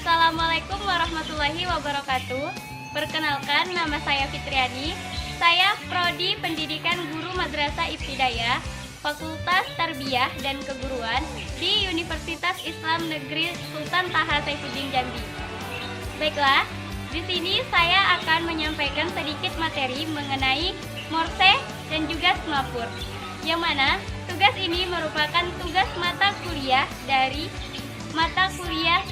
Assalamualaikum warahmatullahi wabarakatuh. Perkenalkan, nama saya Fitriani. Saya Prodi Pendidikan Guru Madrasah Ibtidaiyah, Fakultas Tarbiyah dan Keguruan di Universitas Islam Negeri Sultan Taha Saifuddin Jambi. Baiklah, di sini saya akan menyampaikan sedikit materi mengenai Morse dan juga semapur, yang mana tugas ini merupakan tugas mata kuliah dari mata kuliah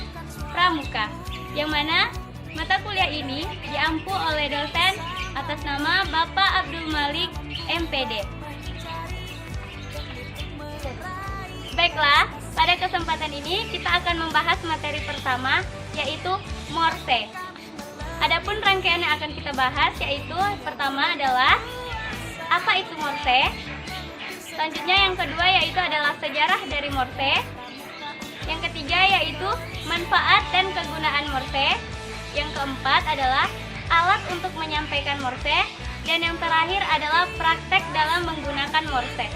Pramuka, yang mana mata kuliah ini diampu oleh dosen atas nama Bapak Abdul Malik, MPD. Baiklah, pada kesempatan ini kita akan membahas materi pertama, yaitu Morse. Adapun rangkaian yang akan kita bahas yaitu pertama adalah apa itu Morse. Selanjutnya yang kedua yaitu adalah sejarah dari Morse. Yang ketiga yaitu manfaat dan kegunaan Morse. Yang keempat adalah alat untuk menyampaikan Morse. Dan yang terakhir adalah praktek dalam menggunakan Morse.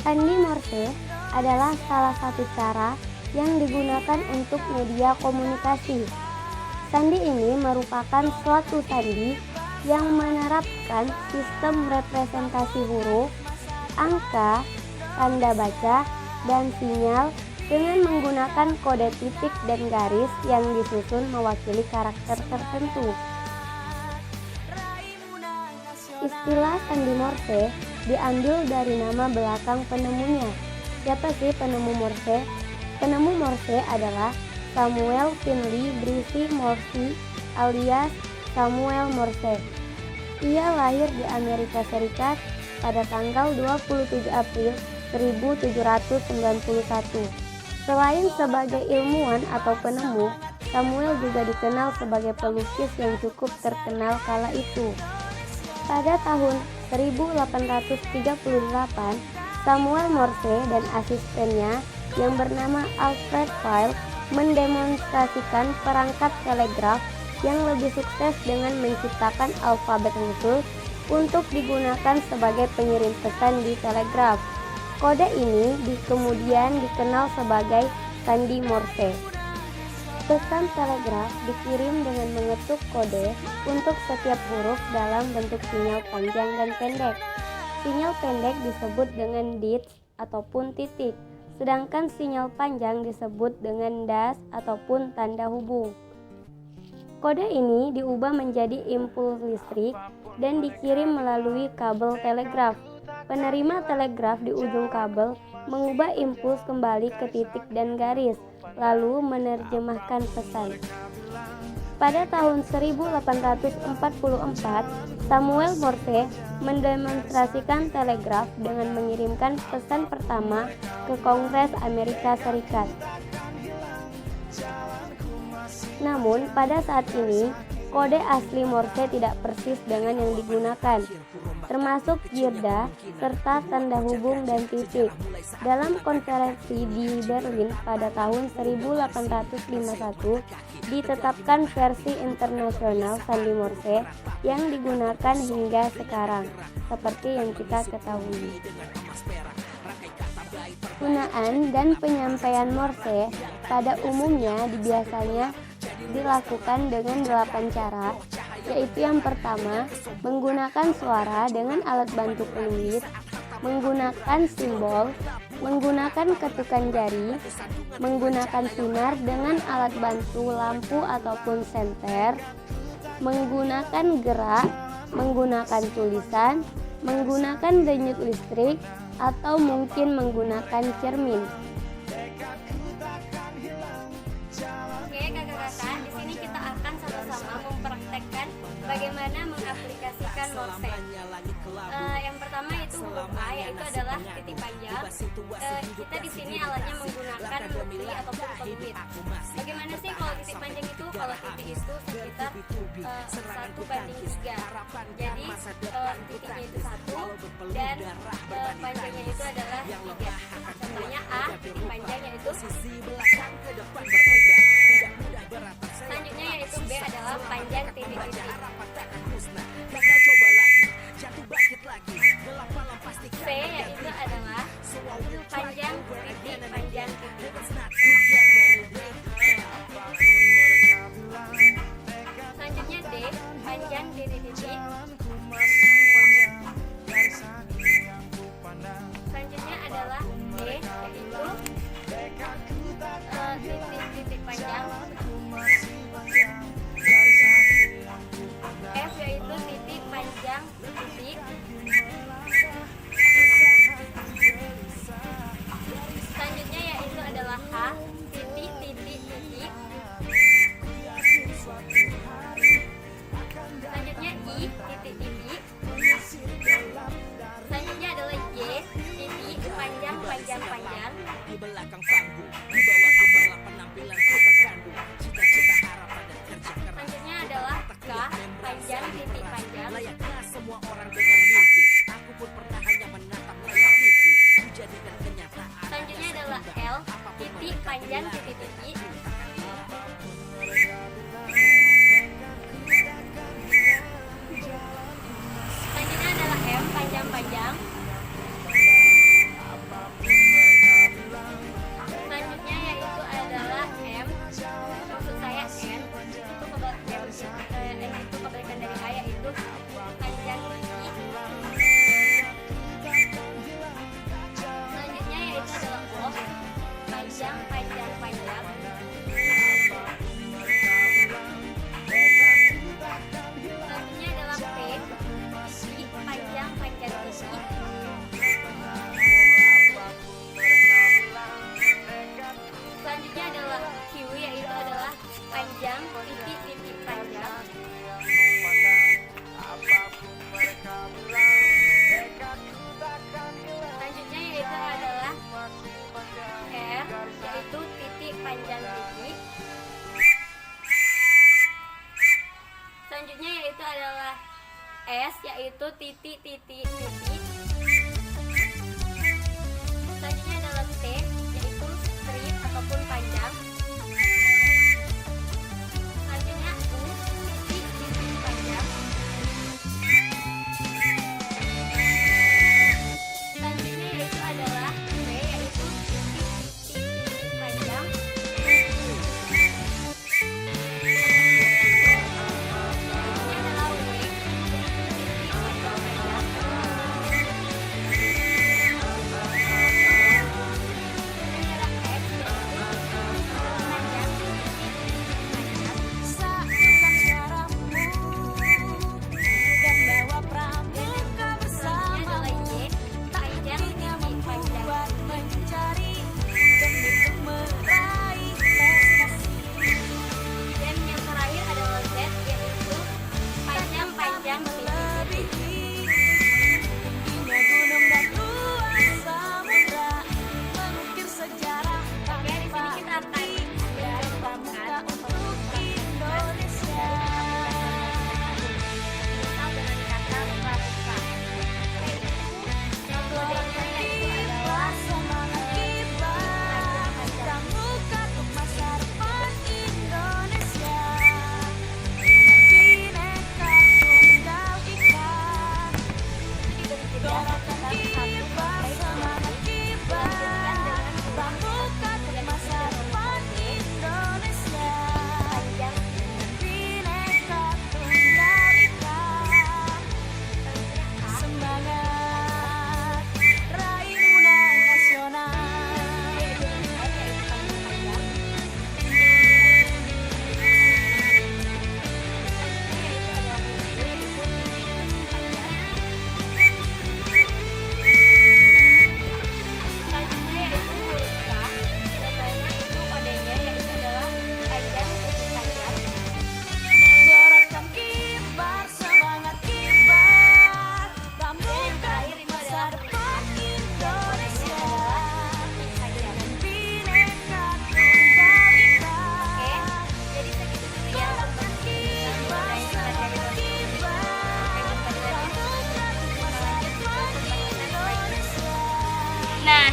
Sandi Morse adalah salah satu cara yang digunakan untuk media komunikasi. Sandi ini merupakan suatu sandi yang menerapkan sistem representasi huruf, angka, tanda baca, dan sinyal dengan menggunakan kode titik dan garis yang disusun mewakili karakter tertentu. Istilah sandi Morse diambil dari nama belakang penemunya. Siapa sih penemu Morse? Penemu Morse adalah Samuel Finley Bryce Morse alias Samuel Morse. Ia lahir di Amerika Serikat pada tanggal 27 April 1791. Selain sebagai ilmuwan atau penemu, Samuel juga dikenal sebagai pelukis yang cukup terkenal kala itu. Pada tahun 1838, Samuel Morse dan asistennya yang bernama Alfred Vail mendemonstrasikan perangkat telegraf yang lebih sukses dengan menciptakan alfabet khusus untuk digunakan sebagai pengirim pesan di telegraf. Kode ini kemudian dikenal sebagai sandi Morse. Pesan telegraf dikirim dengan mengetuk kode untuk setiap huruf dalam bentuk sinyal panjang dan pendek. Sinyal pendek disebut dengan bits ataupun titik, sedangkan sinyal panjang disebut dengan das ataupun tanda hubung. Kode ini diubah menjadi impuls listrik dan dikirim melalui kabel telegraf. Penerima telegraf di ujung kabel mengubah impuls kembali ke titik dan garis, lalu menerjemahkan pesan. Pada tahun 1844, Samuel Morse mendemonstrasikan telegraf dengan mengirimkan pesan pertama ke Kongres Amerika Serikat. Namun, pada saat ini, kode asli Morse tidak persis dengan yang digunakan, termasuk jirda serta tanda hubung dan titik. Dalam konferensi di Berlin pada tahun 1851, ditetapkan versi internasional sandi Morse yang digunakan hingga sekarang, seperti yang kita ketahui. Penggunaan dan penyampaian Morse pada umumnya biasanya dilakukan dengan 8 cara, yaitu yang pertama, menggunakan suara dengan alat bantu penulis, menggunakan simbol, menggunakan ketukan jari, menggunakan sinar dengan alat bantu lampu ataupun senter, menggunakan gerak, menggunakan tulisan, menggunakan denyut listrik, atau mungkin menggunakan cermin. Oke kakak-kakak, di sini kita akan sama-sama mempraktekkan bagaimana mengaplikasikan Morse. Yang pertama itu huruf A, yaitu adalah titik panjang. Kita di sini alatnya menggunakan mili ataupun peluit. Bagaimana sih kalau titik panjang itu? Kalau titik itu sekitar 1:3. Jadi titiknya itu 1 dan panjangnya itu adalah 3. Contohnya A, titik panjangnya itu. Selanjutnya yaitu B adalah panjang titik-titik. C yaitu adalah panjang titik panjang titik. belakang panggung, di bawah gemerlap penampilanku terkandung cita-cita harapan dan kerja keras. Selanjutnya adalah K, panjang titik panjang. Layaknya semua orang dengan mimpi, aku pun pernah hanya menatap layar TV, ku jadikan kenyataan. Selanjutnya adalah L, titik panjang titik titik. Selanjutnya adalah M, panjang panjang. Selanjutnya yaitu adalah M, maksud saya N, itu kebalikan dari A, yaitu panjang tinggi. Selanjutnya yaitu adalah O, panjang panjang panjang. Selanjutnya adalah P, titik panjang panjang titik. Selanjutnya adalah Q, yaitu adalah panjang titik titik panjang. Selanjutnya yaitu adalah R, yaitu titik panjang titik. Selanjutnya yaitu adalah S, yaitu titik titik titik. Selanjutnya adalah T, yaitu strip ataupun panjang. Selanjutnya U, titik titik panjang. Selanjutnya yaitu adalah V, yaitu titik titik panjang.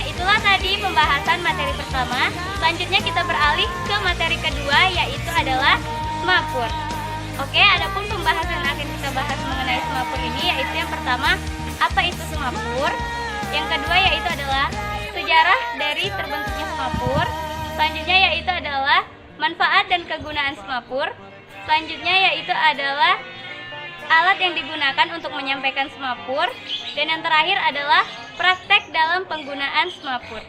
Itulah tadi pembahasan materi pertama. Selanjutnya kita beralih ke materi kedua, yaitu adalah semapur. Oke, adapun pembahasan yang akan kita bahas mengenai semapur ini, yaitu yang pertama, apa itu semapur? Yang kedua yaitu adalah sejarah dari terbentuknya semapur. Selanjutnya yaitu adalah manfaat dan kegunaan semapur. Selanjutnya yaitu adalah alat yang digunakan untuk menyampaikan semapur. Dan yang terakhir adalah praktek dalam penggunaan semapur.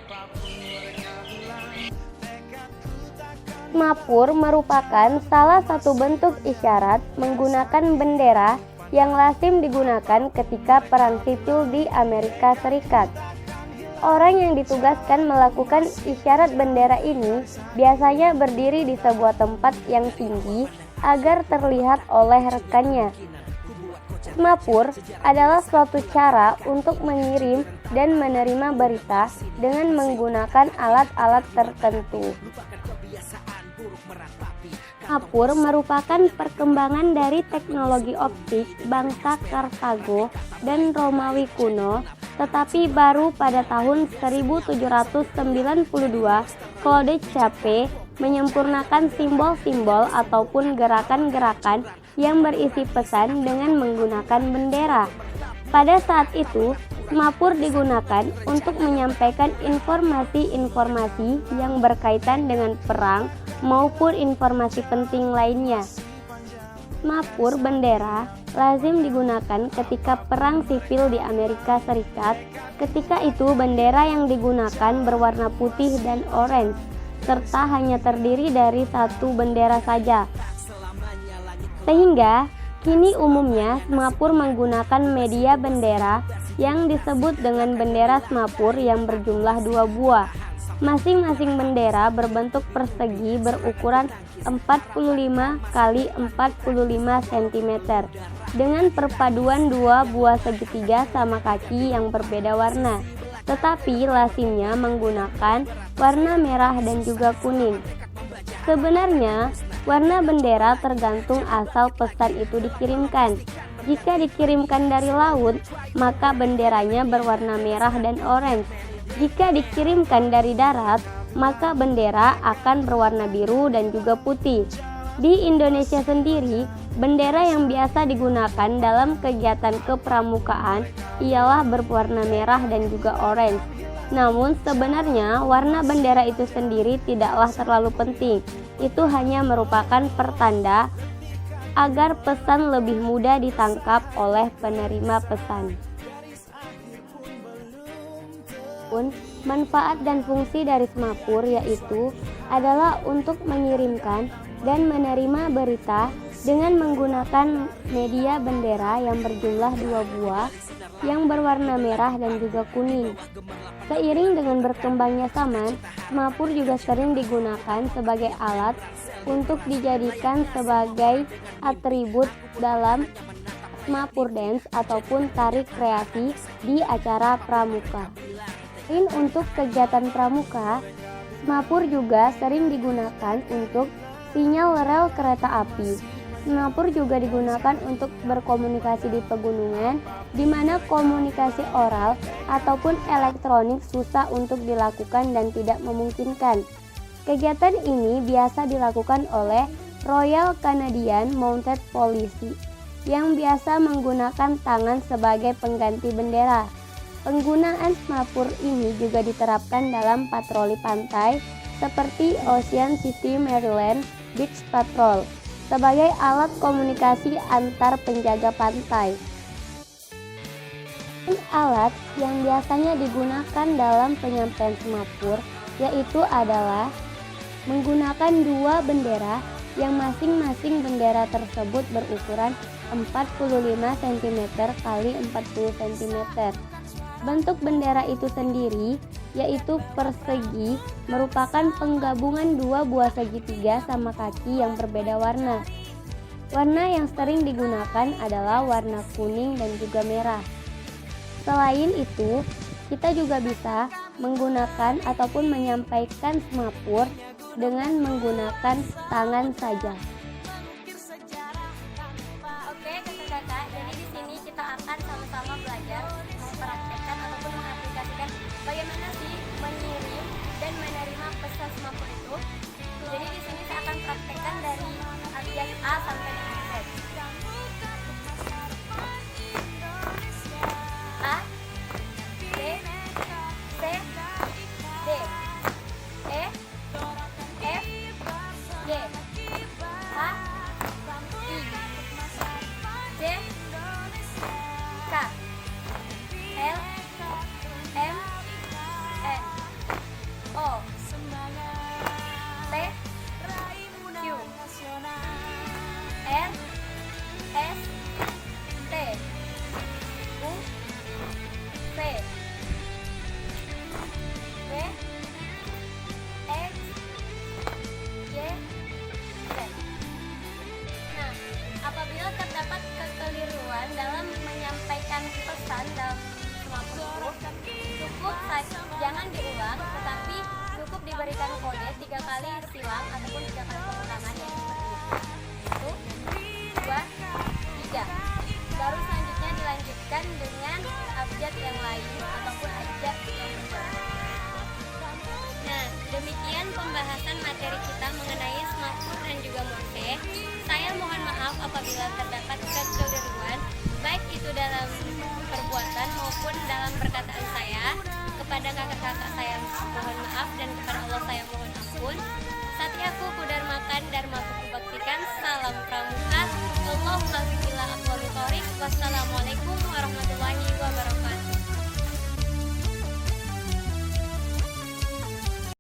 Semapur merupakan salah satu bentuk isyarat menggunakan bendera yang lazim digunakan ketika perang sipil di Amerika Serikat. Orang yang ditugaskan melakukan isyarat bendera ini biasanya berdiri di sebuah tempat yang tinggi agar terlihat oleh rekannya. Semapur adalah suatu cara untuk mengirim dan menerima berita dengan menggunakan alat-alat tertentu. Semapur merupakan perkembangan dari teknologi optik bangsa Kartago dan Romawi kuno, tetapi baru pada tahun 1792 Claude Chappe menyempurnakan simbol-simbol ataupun gerakan-gerakan yang berisi pesan dengan menggunakan bendera. Pada saat itu, semapur digunakan untuk menyampaikan informasi-informasi yang berkaitan dengan perang maupun informasi penting lainnya. Semapur bendera lazim digunakan ketika perang sipil di Amerika Serikat. Ketika itu bendera yang digunakan berwarna putih dan oranye, serta hanya terdiri dari satu bendera saja. Sehingga kini umumnya semapur menggunakan media bendera yang disebut dengan bendera semapur yang berjumlah 2 buah. Masing-masing bendera berbentuk persegi berukuran 45 x 45 cm dengan perpaduan 2 buah segitiga sama kaki yang berbeda warna, tetapi lazimnya menggunakan warna merah dan juga kuning. Sebenarnya, warna bendera tergantung asal pesan itu dikirimkan. Jika dikirimkan dari laut, maka benderanya berwarna merah dan oranye. Jika dikirimkan dari darat, maka bendera akan berwarna biru dan juga putih. Di Indonesia sendiri, bendera yang biasa digunakan dalam kegiatan kepramukaan ialah berwarna merah dan juga oranye. Namun sebenarnya warna bendera itu sendiri tidaklah terlalu penting. Itu hanya merupakan pertanda agar pesan lebih mudah ditangkap oleh penerima pesan. Manfaat dan fungsi dari semapur yaitu adalah untuk mengirimkan dan menerima berita dengan menggunakan media bendera yang berjumlah 2 buah yang berwarna merah dan juga kuning. Seiring dengan berkembangnya zaman, semapur juga sering digunakan sebagai alat untuk dijadikan sebagai atribut dalam semapur dance ataupun tari kreasi di acara pramuka. Selain untuk kegiatan pramuka, semapur juga sering digunakan untuk sinyal rel kereta api. Semapur juga digunakan untuk berkomunikasi di pegunungan, di mana komunikasi oral ataupun elektronik susah untuk dilakukan dan tidak memungkinkan. Kegiatan ini biasa dilakukan oleh Royal Canadian Mounted Police yang biasa menggunakan tangan sebagai pengganti bendera. Penggunaan semapur ini juga diterapkan dalam patroli pantai seperti Ocean City Maryland Beach Patrol sebagai alat komunikasi antar penjaga pantai. Alat yang biasanya digunakan dalam penyampaian semapur yaitu adalah menggunakan 2 bendera yang masing-masing bendera tersebut berukuran 45 cm x 40 cm. Bentuk bendera itu sendiri yaitu persegi merupakan penggabungan 2 buah segitiga sama kaki yang berbeda warna. Warna yang sering digunakan adalah warna kuning dan juga merah. Selain itu, kita juga bisa menggunakan ataupun menyampaikan semapur dengan menggunakan tangan saja. Oke kakak-kakak, jadi di sini kita akan sama-sama belajar mempraktekkan ataupun mengaplikasikan bagaimana sih mengirim dan menerima pesan semapur itu. Jadi di sini saya akan praktekkan dari abjad A sampai dengan Z. A, B, C, D, E, F, G, H, 3 kali silang ataupun 3 kali pengulangan yang seperti itu. 1, 2, 3. Baru selanjutnya dilanjutkan dengan abjad yang lain ataupun abjad yang benar. Nah, demikian pembahasan materi kita mengenai semapur dan juga morse. Saya mohon maaf apabila terdapat kekeliruan, baik itu dalam perbuatan maupun dalam perkataan saya. Kepada kakak-kakak saya mohon maaf dan kepada Allah saya mohon ampun. Satyaku kudarmakan dharma baktikan. Salam pramuka. Allahu